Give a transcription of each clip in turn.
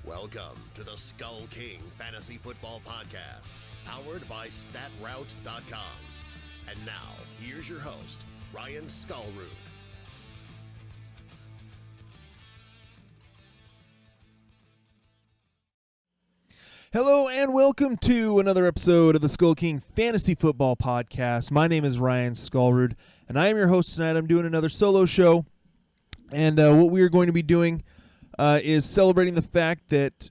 Welcome to the SkullKing Fantasy Football Podcast, powered by StatRoute.com. And now, here's your host, Ryan Skullroot. Hello and welcome to another episode of the SkullKing Fantasy Football Podcast. My name is Ryan Skullroot, and I am your host tonight. I'm doing another solo show, and what we are going to be doing is celebrating the fact that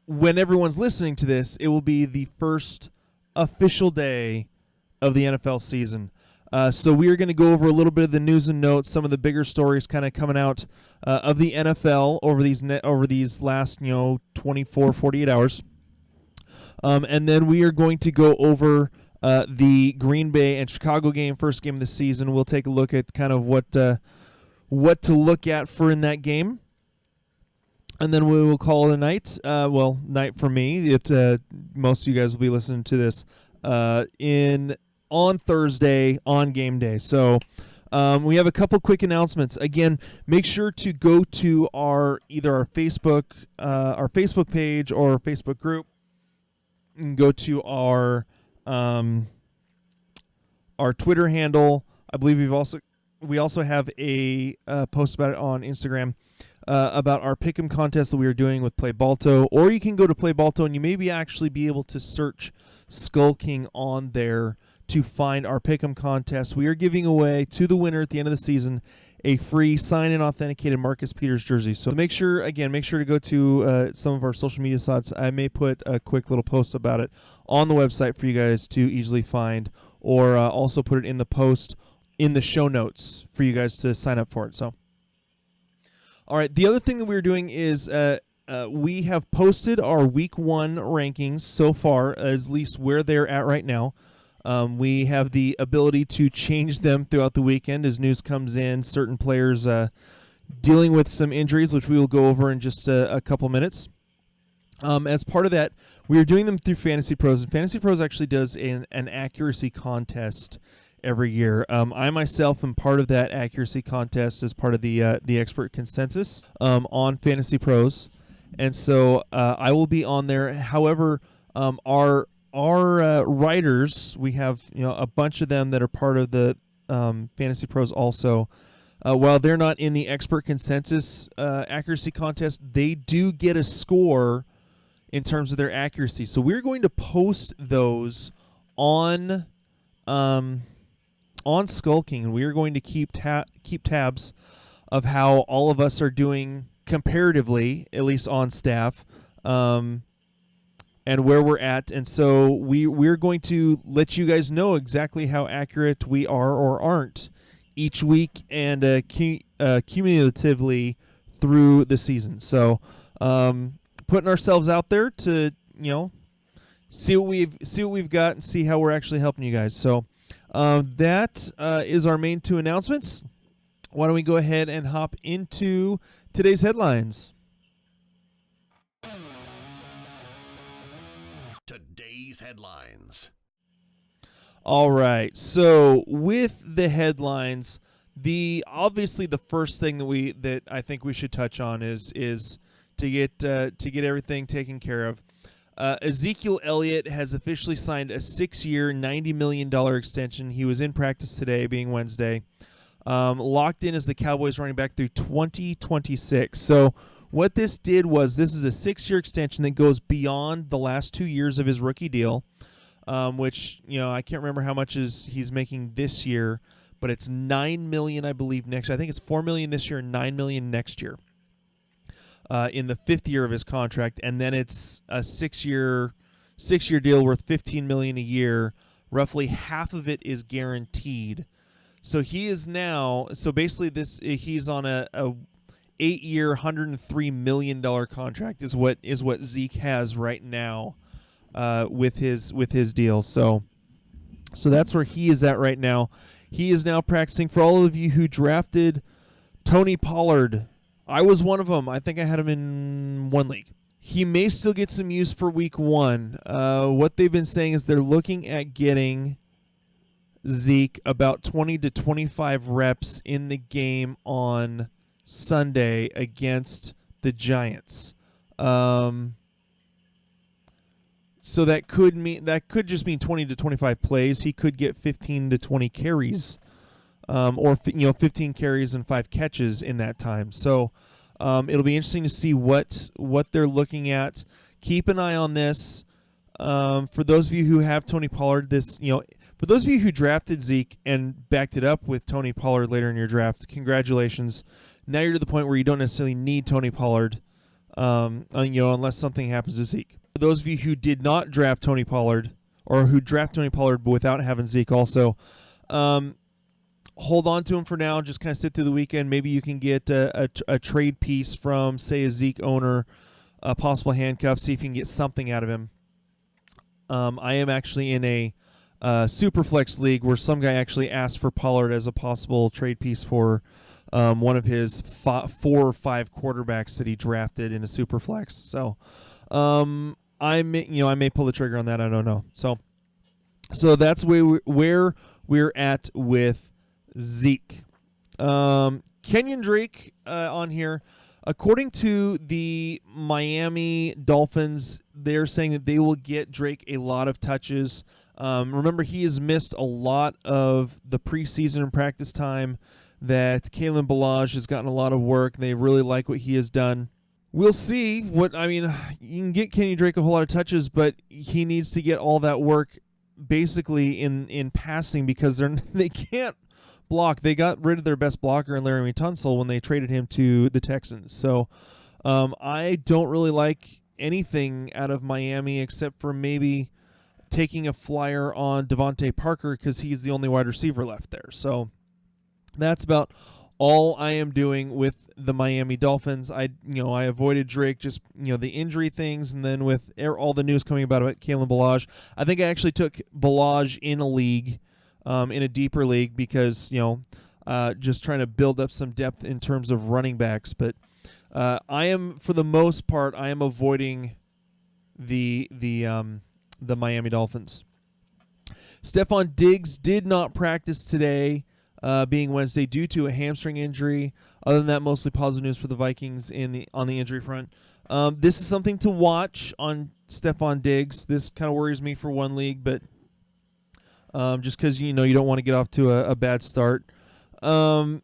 when everyone's listening to this, it will be the first official day of the NFL season. So we are going to go over a little bit of the news and notes, some of the bigger stories kind of coming out of the NFL over these last 24, 48 hours. And then we are going to go over the Green Bay and Chicago game, first game of the season. We'll take a look at kind of what to look at for in that game. And then we will call it a night. Night for me. Most of you guys will be listening to this on Thursday on game day. So we have a couple quick announcements. Again, make sure to go to either our Facebook page or Facebook group, and go to our Twitter handle. I believe we also have a post about it on Instagram about our pick'em contest that we are doing with Play BALTO. Or you can go to Play BALTO and you maybe actually be able to search SkullKing on there to find our pick'em contest. We are giving away to the winner at the end of the season a free sign-in authenticated Marcus Peters jersey. So make sure to go to some of our social media sites. I may put a quick little post about it on the website for you guys to easily find, or also put it in the post in the show notes for you guys to sign up for it. So, all right, the other thing that we're doing is we have posted our Week 1 rankings so far, at least where they're at right now. We have the ability to change them throughout the weekend as news comes in, certain players dealing with some injuries, which we will go over in just a couple minutes. As part of that, we are doing them through Fantasy Pros, and Fantasy Pros actually does an accuracy contest every year. I myself am part of that accuracy contest as part of the expert consensus on Fantasy Pros, and so I will be on there. However, our writers, we have a bunch of them that are part of the Fantasy Pros also. While they're not in the expert consensus accuracy contest, they do get a score in terms of their accuracy. So we're going to post those on SkullKing, and we are going to keep tabs of how all of us are doing comparatively, at least on staff. And where we're at, and so we're going to let you guys know exactly how accurate we are or aren't each week, and cumulatively through the season. So putting ourselves out there to see what we've got and see how we're actually helping you guys. So that is our main two announcements. Why don't we go ahead and hop into today's headlines? Today's headlines. All right. So with the headlines, obviously the first thing that I think we should touch on is to get everything taken care of. Ezekiel Elliot has officially signed a 6-year, $90 million extension. He was in practice today, being Wednesday. Locked in as the Cowboys running back through 2026. So what this did was, this is a 6-year extension that goes beyond the last 2 years of his rookie deal, which, I can't remember how much he's making this year, but it's $9 million, I believe, next year. I think it's $4 million this year and $9 million next year in the 5th year of his contract. And then it's a 6-year deal worth $15 million a year. Roughly half of it is guaranteed. So he is now, basically he's on a 8-year, $103 million contract is what Zeke has right now with his deal. So that's where he is at right now. He is now practicing. For all of you who drafted Tony Pollard, I was one of them. I think I had him in one league. He may still get some use for Week 1. What they've been saying is they're looking at getting Zeke about 20 to 25 reps in the game on Sunday against the Giants. So that could just mean 20 to 25 plays. He could get 15 to 20 carries, or 15 carries and 5 catches in that time. So it'll be interesting to see what they're looking at. Keep an eye on this. For those of you who have Tony Pollard, for those of you who drafted Zeke and backed it up with Tony Pollard later in your draft, congratulations. Now you're to the point where you don't necessarily need Tony Pollard, unless something happens to Zeke. For those of you who did not draft Tony Pollard, or who draft Tony Pollard but without having Zeke also, hold on to him for now. Just kind of sit through the weekend. Maybe you can get a trade piece from, say, a Zeke owner, a possible handcuff, see if you can get something out of him. I am actually in a Superflex league where some guy actually asked for Pollard as a possible trade piece for one of his 4 or 5 quarterbacks that he drafted in a Superflex. So I may pull the trigger on that. I don't know. So that's where we're at with Zeke. Kenyon Drake on here. According to the Miami Dolphins, they're saying that they will get Drake a lot of touches. Remember, he has missed a lot of the preseason and practice time, that Kalen Ballage has gotten a lot of work. They really like what he has done. We'll see. You can get Kenny Drake a whole lot of touches, but he needs to get all that work basically in passing, because they can't block. They got rid of their best blocker in Laramie Tunsil when they traded him to the Texans. So I don't really like anything out of Miami except for maybe taking a flyer on Devontae Parker, because he's the only wide receiver left there. So that's about all I am doing with the Miami Dolphins. I avoided Drake, just the injury things, and then with all the news coming about Kalen Ballage, I think I actually took Ballage in a league, in a deeper league, because just trying to build up some depth in terms of running backs. But I am, for the most part, avoiding the Miami Dolphins. Stefon Diggs did not practice today, being Wednesday, due to a hamstring injury. Other than that, mostly positive news for the Vikings on the injury front. This is something to watch on Stefon Diggs. This kind of worries me for one league, but just because you don't want to get off to a bad start. Something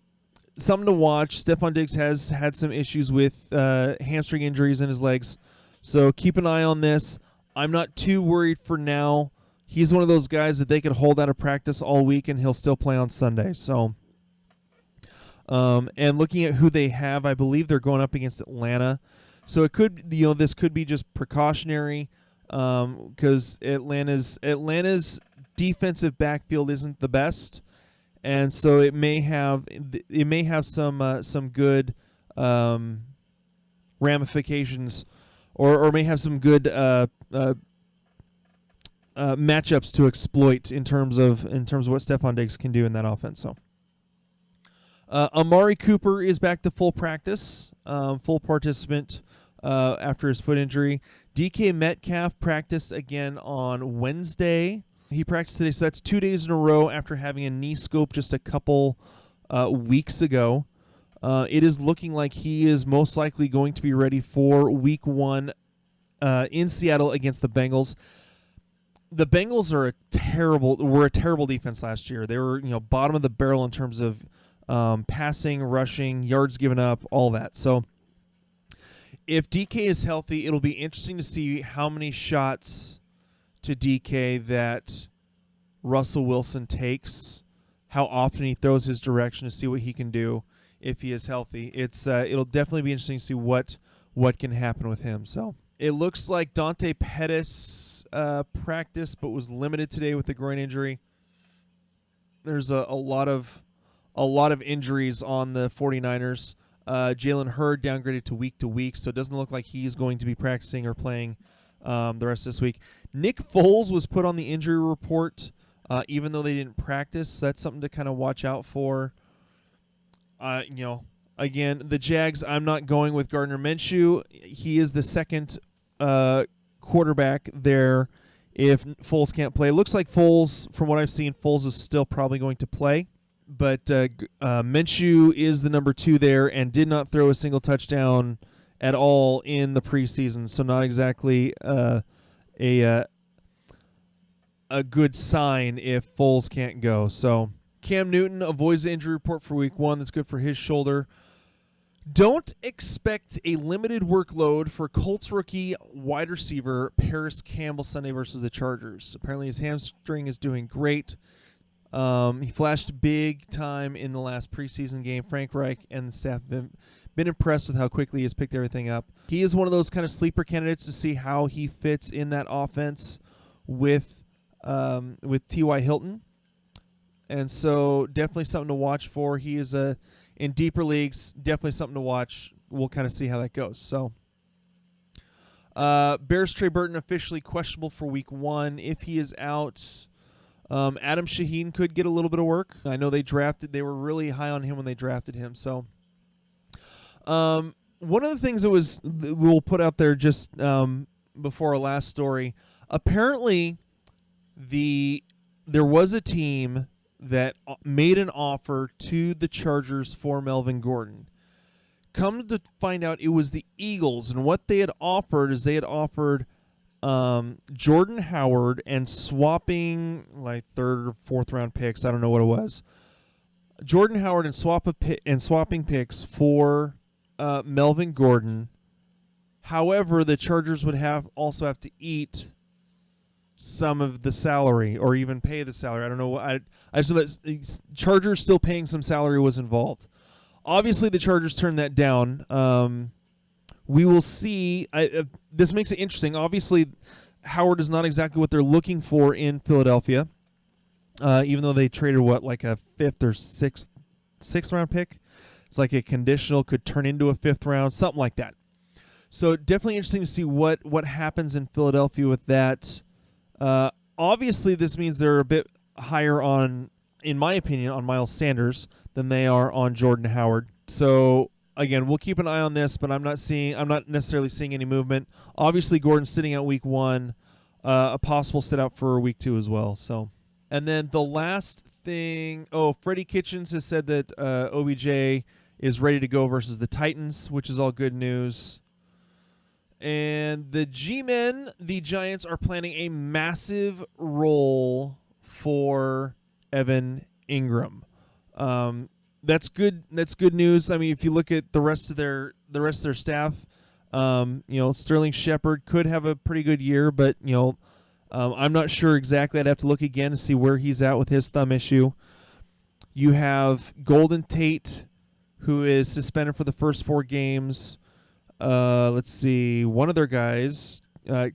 to watch. Stefon Diggs has had some issues with hamstring injuries in his legs, so keep an eye on this. I'm not too worried for now. He's one of those guys that they could hold out of practice all week and he'll still play on Sunday. So, and looking at who they have, I believe they're going up against Atlanta. So it could, this could be just precautionary, because Atlanta's defensive backfield isn't the best, and so it may have some good ramifications, or may have some good matchups to exploit in terms of what Stefon Diggs can do in that offense. So Amari Cooper is back to full practice, full participant after his foot injury. DK Metcalf practiced again on Wednesday. He practiced today, so that's 2 days in a row after having a knee scope just a couple weeks ago. It is looking like he is most likely going to be ready for Week 1 in Seattle against the Bengals. The Bengals were a terrible defense last year. They were bottom of the barrel in terms of passing, rushing, yards given up, all that. So if DK is healthy, it'll be interesting to see how many shots to DK that Russell Wilson takes, how often he throws his direction to see what he can do if he is healthy. It'll definitely be interesting to see what can happen with him. So it looks like Dante Pettis practiced but was limited today with a groin injury. There's a lot of injuries on the 49ers. Jalen Hurd downgraded to week, so it doesn't look like he's going to be practicing or playing the rest of this week. Nick Foles was put on the injury report, even though they didn't practice. That's something to kind of watch out for. Again, the Jags, I'm not going with Gardner Minshew. He is the second quarterback there if Foles can't play. It looks like Foles, from what I've seen, Foles is still probably going to play. But Minshew is the number 2 there and did not throw a single touchdown at all in the preseason, so not exactly a good sign if Foles can't go. So Cam Newton avoids the injury report for week 1. That's good for his shoulder. Don't expect a limited workload for Colts rookie wide receiver Paris Campbell Sunday versus the Chargers. Apparently his hamstring is doing great. He flashed big time in the last preseason game. Frank Reich and the staff have been impressed with how quickly he has picked everything up. He is one of those kind of sleeper candidates to see how he fits in that offense with T.Y. Hilton. And so definitely something to watch for. He is in deeper leagues, definitely something to watch. We'll kind of see how that goes. So Bears Trey Burton officially questionable for week 1. If he is out, Adam Shaheen could get a little bit of work. I know they were really high on him when they drafted him. So one of the things we'll put out there just before our last story, apparently there was a team that made an offer to the Chargers for Melvin Gordon. Come to find out, it was the Eagles, and what they had offered is Jordan Howard and swapping like 3rd or 4th round picks. I don't know what it was. Jordan Howard and swapping picks for Melvin Gordon. However, the Chargers would also have to eat some of the salary or even pay the salary. I don't know. I just know that Chargers still paying some salary was involved. Obviously, the Chargers turned that down. We will see. This makes it interesting. Obviously, Howard is not exactly what they're looking for in Philadelphia, even though they traded like a 5th or 6th round pick. It's like a conditional could turn into a 5th round, something like that. So definitely interesting to see what happens in Philadelphia with that. Obviously, this means they're a bit higher on, in my opinion, on Miles Sanders than they are on Jordan Howard. So again, we'll keep an eye on this, but I'm not necessarily seeing any movement. Obviously, Gordon's sitting out week 1, a possible sit out for week 2 as well. So, and then the last thing, Freddie Kitchens has said that OBJ is ready to go versus the Titans, which is all good news. And the G-Men, the Giants, are planning a massive role for Evan Engram. That's good. That's good news. I mean, if you look at the rest of their staff, Sterling Shepard could have a pretty good year, but I'm not sure exactly. I'd have to look again to see where he's at with his thumb issue. You have Golden Tate, who is suspended for the first 4 games. Let's see. One of their guys,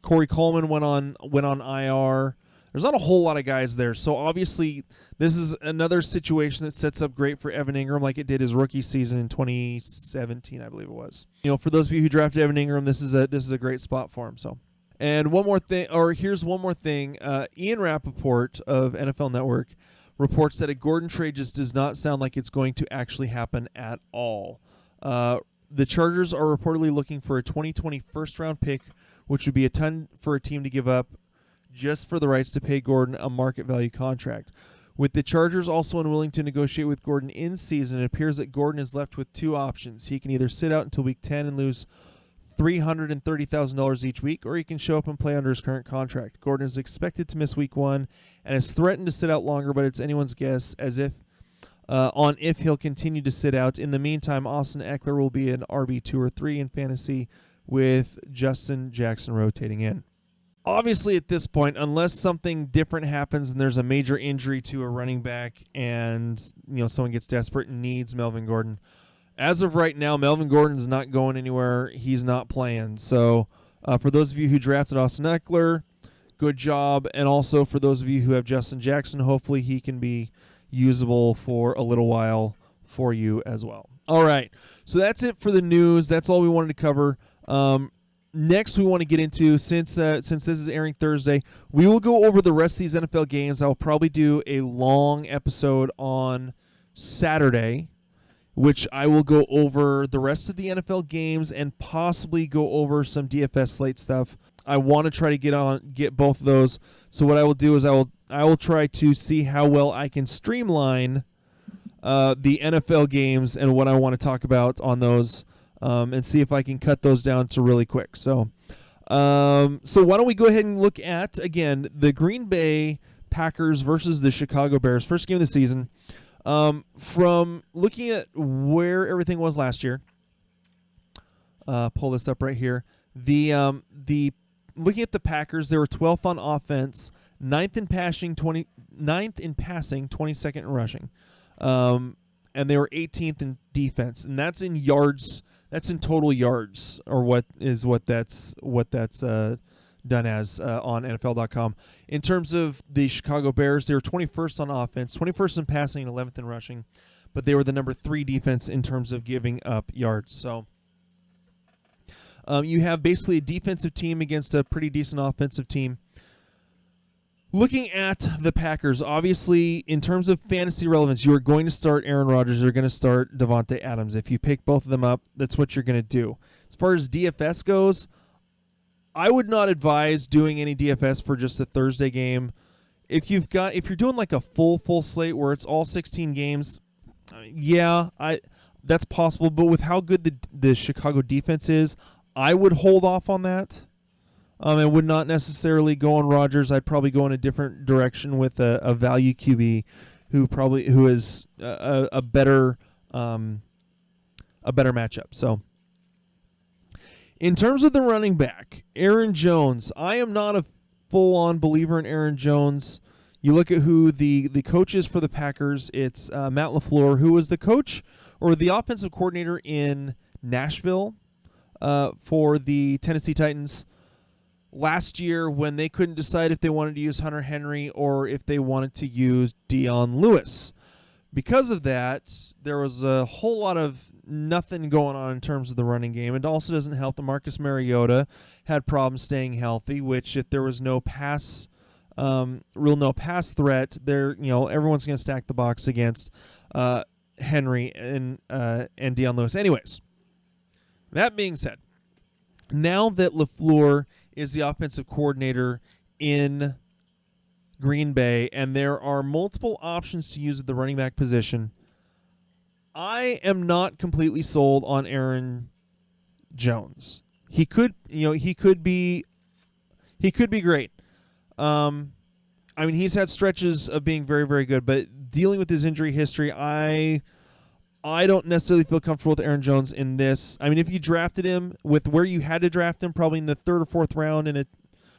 Corey Coleman, went on IR. There's not a whole lot of guys there. So obviously this is another situation that sets up great for Evan Engram like it did his rookie season in 2017, I believe it was. For those of you who drafted Evan Engram, this is a great spot for him. So, and here's one more thing. Ian Rappaport of NFL Network reports that a Gordon trade just does not sound like it's going to actually happen at all. The Chargers are reportedly looking for a 2020 first-round pick, which would be a ton for a team to give up just for the rights to pay Gordon a market value contract. With the Chargers also unwilling to negotiate with Gordon in season, it appears that Gordon is left with 2 options. He can either sit out until week 10 and lose $330,000 each week, or he can show up and play under his current contract. Gordon is expected to miss week 1 and has threatened to sit out longer, but it's anyone's guess if he'll continue to sit out. In the meantime, Austin Eckler will be an RB2 or 3 in fantasy with Justin Jackson rotating in. Obviously, at this point, unless something different happens and there's a major injury to a running back and someone gets desperate and needs Melvin Gordon, as of right now, Melvin Gordon's not going anywhere. He's not playing. So for those of you who drafted Austin Eckler, good job. And also for those of you who have Justin Jackson, hopefully he can be usable for a little while for you as well. All right. So that's it for the news. That's all we wanted to cover. Next, we want to get into, since this is airing Thursday, we will go over the rest of these NFL games. I will probably do a long episode on Saturday, which I will go over the rest of the NFL games and possibly go over some DFS slate stuff. I want to try to get both of those. So what I will do is I will try to see how well I can streamline the NFL games and what I want to talk about on those. and see if I can cut those down to really quick. So why don't we go ahead and look at, again, the Green Bay Packers versus the Chicago Bears, first game of the season. From looking at where everything was last year, pull this up right here. The looking at the Packers, they were 12th on offense, 9th in passing, 22nd in rushing, and they were 18th in defense, and that's in yards. That's in total yards, or what that's done as on NFL.com. In terms of the Chicago Bears, they were 21st on offense, 21st in passing, and 11th in rushing, but they were the number 3 defense in terms of giving up yards. So you have basically a defensive team against a pretty decent offensive team. Looking at the Packers, obviously, in terms of fantasy relevance, you are going to start Aaron Rodgers. You're going to start Davante Adams. If you pick both of them up, that's what you're going to do. As far as DFS goes, I would not advise doing any DFS for just the Thursday game. If you're doing like a full slate where it's all 16 games, that's possible. But with how good the Chicago defense is, I would hold off on that. I would not necessarily go on Rodgers. I'd probably go in a different direction with a value QB who is a better matchup. So, in terms of the running back, Aaron Jones, I am not a full-on believer in Aaron Jones. You look at who the coach is for the Packers. It's Matt LaFleur, who was the coach or the offensive coordinator in Nashville for the Tennessee Titans last year when they couldn't decide if they wanted to use Hunter Henry or if they wanted to use Dion Lewis. Because of that, there was a whole lot of nothing going on in terms of the running game. It also doesn't help that Marcus Mariota had problems staying healthy, which if there was no pass threat, everyone's going to stack the box against Henry and Dion Lewis. Anyways, that being said, now that LaFleur is the offensive coordinator in Green Bay and there are multiple options to use at the running back position, I am not completely sold on Aaron Jones. He could be great. He's had stretches of being very, very good, but dealing with his injury history, I don't necessarily feel comfortable with Aaron Jones in this. If you drafted him with where you had to draft him, probably in the 3rd or 4th round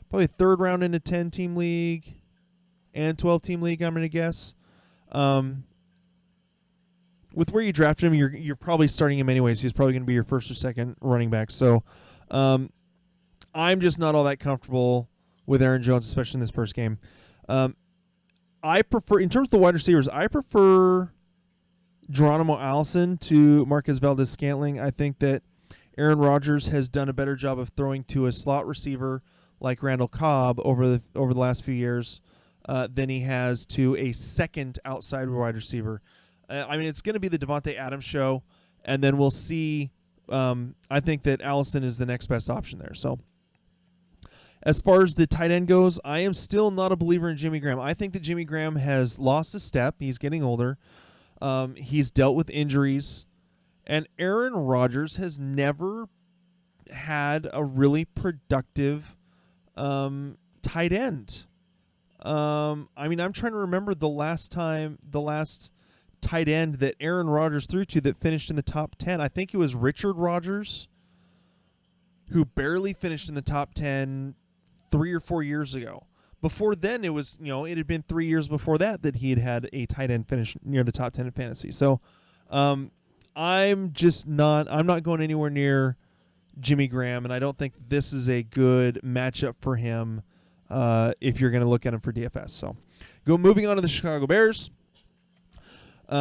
probably 3rd round in a 10-team league and 12-team league, I'm going to guess. With where you drafted him, you're probably starting him anyways. He's probably going to be your 1st or 2nd running back. So I'm just not all that comfortable with Aaron Jones, especially in this first game. I prefer, in terms of the wide receivers, I prefer Geronimo Allison to Marquez Valdes-Scantling. I think that Aaron Rodgers has done a better job of throwing to a slot receiver like Randall Cobb over the last few years than he has to a second outside wide receiver. It's going to be the Davante Adams show, and then we'll see. I think that Allison is the next best option there. So, as far as the tight end goes, I am still not a believer in Jimmy Graham. I think that Jimmy Graham has lost a step. He's getting older. He's dealt with injuries. And Aaron Rodgers has never had a really productive tight end. I'm trying to remember the last tight end that Aaron Rodgers threw to that finished in the top 10. I think it was Richard Rodgers, who barely finished in the top 10 3 or 4 years ago. Before then, it was, it had been 3 years before that he had a tight end finish near the top 10 in fantasy. So, I'm not going anywhere near Jimmy Graham, and I don't think this is a good matchup for him if you're going to look at him for DFS. So, moving on to the Chicago Bears.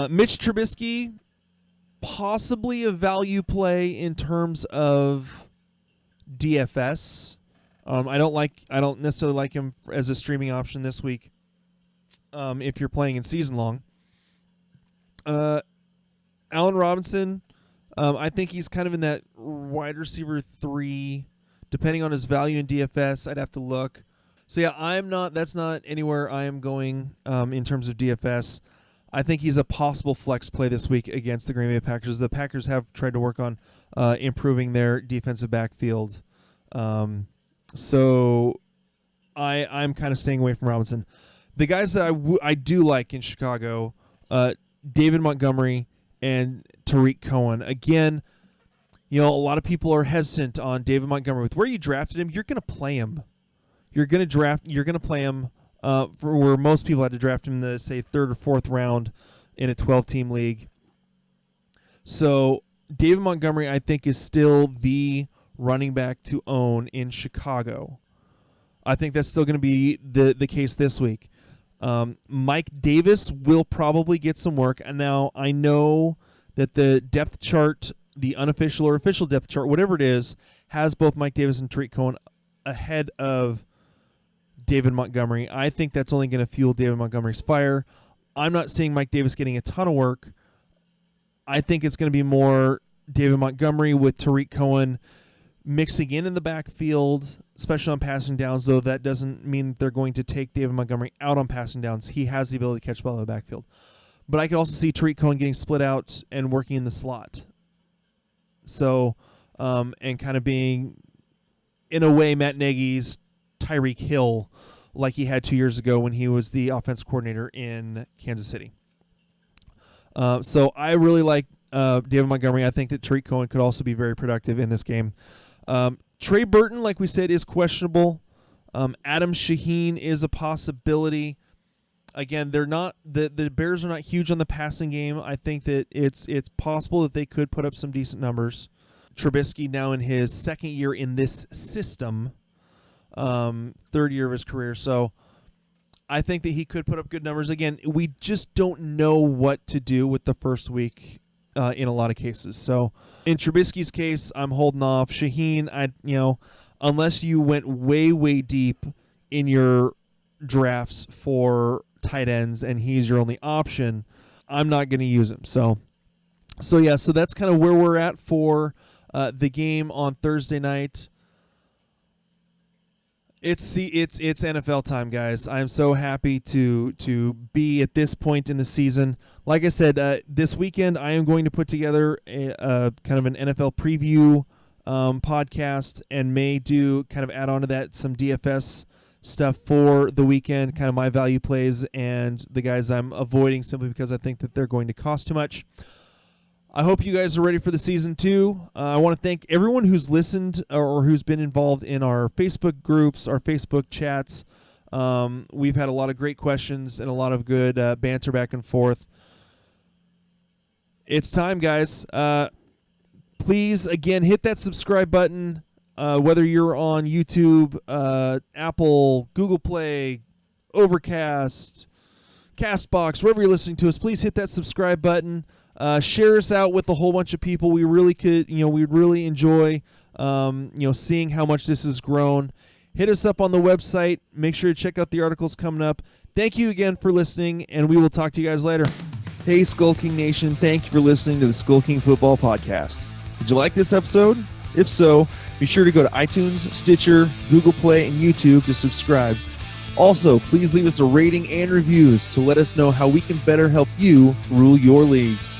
Mitch Trubisky, possibly a value play in terms of DFS. I don't necessarily like him as a streaming option this week. If you're playing in season long, Allen Robinson, I think he's kind of in that wide receiver 3, depending on his value in DFS. I'd have to look. So yeah, that's not anywhere I am going in terms of DFS. I think he's a possible flex play this week against the Green Bay Packers. The Packers have tried to work on improving their defensive backfield. So I'm kind of staying away from Robinson. The guys that I do like in Chicago, David Montgomery and Tarik Cohen. Again, a lot of people are hesitant on David Montgomery. With where you drafted him, you're going to play him. You're going to play him for where most people had to draft him in the, say, 3rd or 4th round in a 12-team league. So David Montgomery, I think, is still the running back to own in Chicago. I think that's still going to be the case this week. Mike Davis will probably get some work. And now I know that the depth chart, the unofficial or official depth chart, whatever it is, has both Mike Davis and Tarik Cohen ahead of David Montgomery. I think that's only going to fuel David Montgomery's fire. I'm not seeing Mike Davis getting a ton of work. I think it's going to be more David Montgomery with Tarik Cohen mixing in the backfield, especially on passing downs, though that doesn't mean that they're going to take David Montgomery out on passing downs. He has the ability to catch the ball in the backfield. But I could also see Tarik Cohen getting split out and working in the slot. So, and kind of being, in a way, Matt Nagy's Tyreek Hill, like he had 2 years ago when he was the offensive coordinator in Kansas City. So I really like David Montgomery. I think that Tarik Cohen could also be very productive in this game. Trey Burton, like we said, is questionable. Adam Shaheen is a possibility. Again, they're not the Bears are not huge on the passing game. I think that it's possible that they could put up some decent numbers. Trubisky now in his 2nd year in this system, 3rd year of his career. So I think that he could put up good numbers. Again, we just don't know what to do with the first week in a lot of cases. So in Trubisky's case, I'm holding off. Shaheen, unless you went way, way deep in your drafts for tight ends and he's your only option, I'm not going to use him. So that's kind of where we're at for the game on Thursday night. It's NFL time, guys. I'm so happy to be at this point in the season. Like I said, this weekend I am going to put together a kind of an NFL preview podcast and may do kind of add on to that some DFS stuff for the weekend, kind of my value plays and the guys I'm avoiding simply because I think that they're going to cost too much. I hope you guys are ready for the season 2. I want to thank everyone who's listened or who's been involved in our Facebook groups, our Facebook chats. We've had a lot of great questions and a lot of good banter back and forth. It's time, guys. Please, again, hit that subscribe button, whether you're on YouTube, Apple, Google Play, Overcast, CastBox, wherever you're listening to us. Please hit that subscribe button. Share us out with a whole bunch of people. We really could, we'd really enjoy, seeing how much this has grown. Hit us up on the website. Make sure to check out the articles coming up. Thank you again for listening, and we will talk to you guys later. Hey, SkullKing Nation. Thank you for listening to the SkullKing Football Podcast. Did you like this episode? If so, be sure to go to iTunes, Stitcher, Google Play, and YouTube to subscribe. Also, please leave us a rating and reviews to let us know how we can better help you rule your leagues.